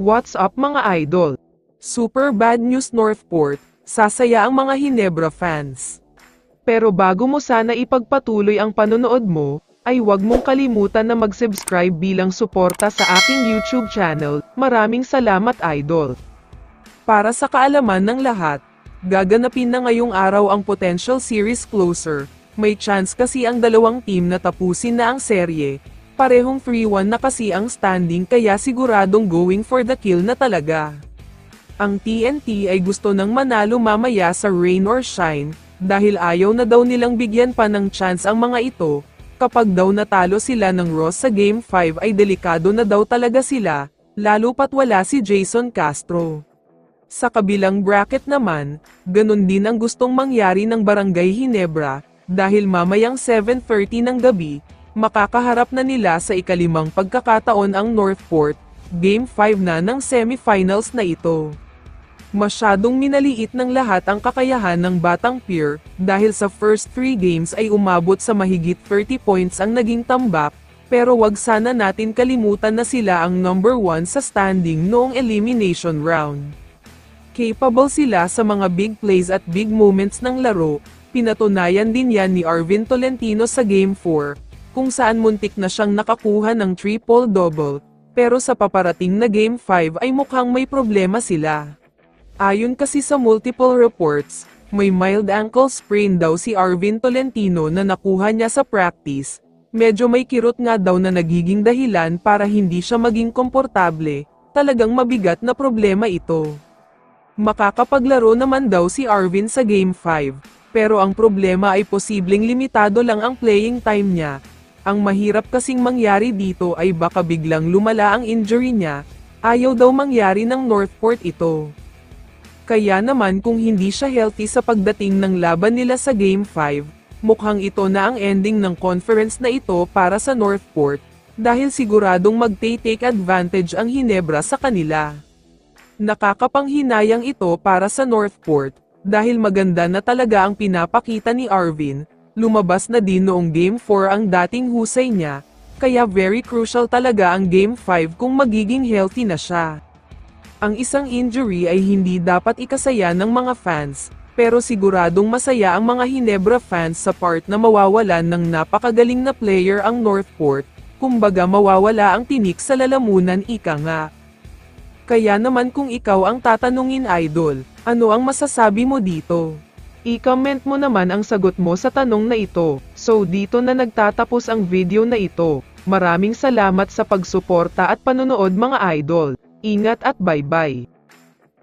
What's up mga idol? Super bad news Northport, sasaya ang mga Hinebra fans. Pero bago mo sana ipagpatuloy ang panonood mo, ay huwag mong kalimutan na mag-subscribe bilang suporta sa aking YouTube channel. Maraming salamat idol. Para sa kaalaman ng lahat, gaganapin na ngayong araw ang potential series closer. May chance kasi ang dalawang team na tapusin na ang serye. Parehong 3-1 na kasi ang standing kaya siguradong going for the kill na talaga. Ang TNT ay gusto nang manalo mamaya sa rain or shine, dahil ayaw na daw nilang bigyan pa ng chance ang mga ito. Kapag daw natalo sila ng Ross sa Game 5 ay delikado na daw talaga sila, lalo pat wala si Jason Castro. Sa kabilang bracket naman, ganun din ang gustong mangyari ng Barangay Hinebra, dahil mamayang 7:30 ng gabi, makakaharap na nila sa ikalimang pagkakataon ang Northport, Game 5 na ng semifinals na ito. Masyadong minaliit ng lahat ang kakayahan ng Batang Pier, dahil sa first 3 games ay umabot sa mahigit 30 points ang naging tambak, pero wag sana natin kalimutan na sila ang number 1 sa standing noong elimination round. Capable sila sa mga big plays at big moments ng laro, pinatunayan din yan ni Arvin Tolentino sa Game 4, kung saan muntik na siyang nakakuha ng triple-double, pero sa paparating na Game 5 ay mukhang may problema sila. Ayon kasi sa multiple reports, may mild ankle sprain daw si Arvin Tolentino na nakuha niya sa practice, medyo may kirot nga daw na nagiging dahilan para hindi siya maging komportable, talagang mabigat na problema ito. Makakapaglaro naman daw si Arvin sa Game 5, pero ang problema ay posibleng limitado lang ang playing time niya. Ang mahirap kasing mangyari dito ay baka biglang lumala ang injury niya, ayaw daw mangyari ng Northport ito. Kaya naman kung hindi siya healthy sa pagdating ng laban nila sa Game 5, mukhang ito na ang ending ng conference na ito para sa Northport, dahil siguradong mag-take advantage ang Hinebra sa kanila. Nakakapanghinayang ito para sa Northport, dahil maganda na talaga ang pinapakita ni Arvin. Lumabas na din noong Game 4 ang dating husay niya, kaya very crucial talaga ang Game 5 kung magiging healthy na siya. Ang isang injury ay hindi dapat ikasaya ng mga fans, pero siguradong masaya ang mga Hinebra fans sa part na mawawalan ng napakagaling na player ang Northport, kumbaga mawawala ang tinik sa lalamunan ika nga. Kaya naman kung ikaw ang tatanungin idol, ano ang masasabi mo dito? I-comment mo naman ang sagot mo sa tanong na ito. So dito na nagtatapos ang video na ito. Maraming salamat sa pagsuporta at panonood mga idol. Ingat at bye-bye.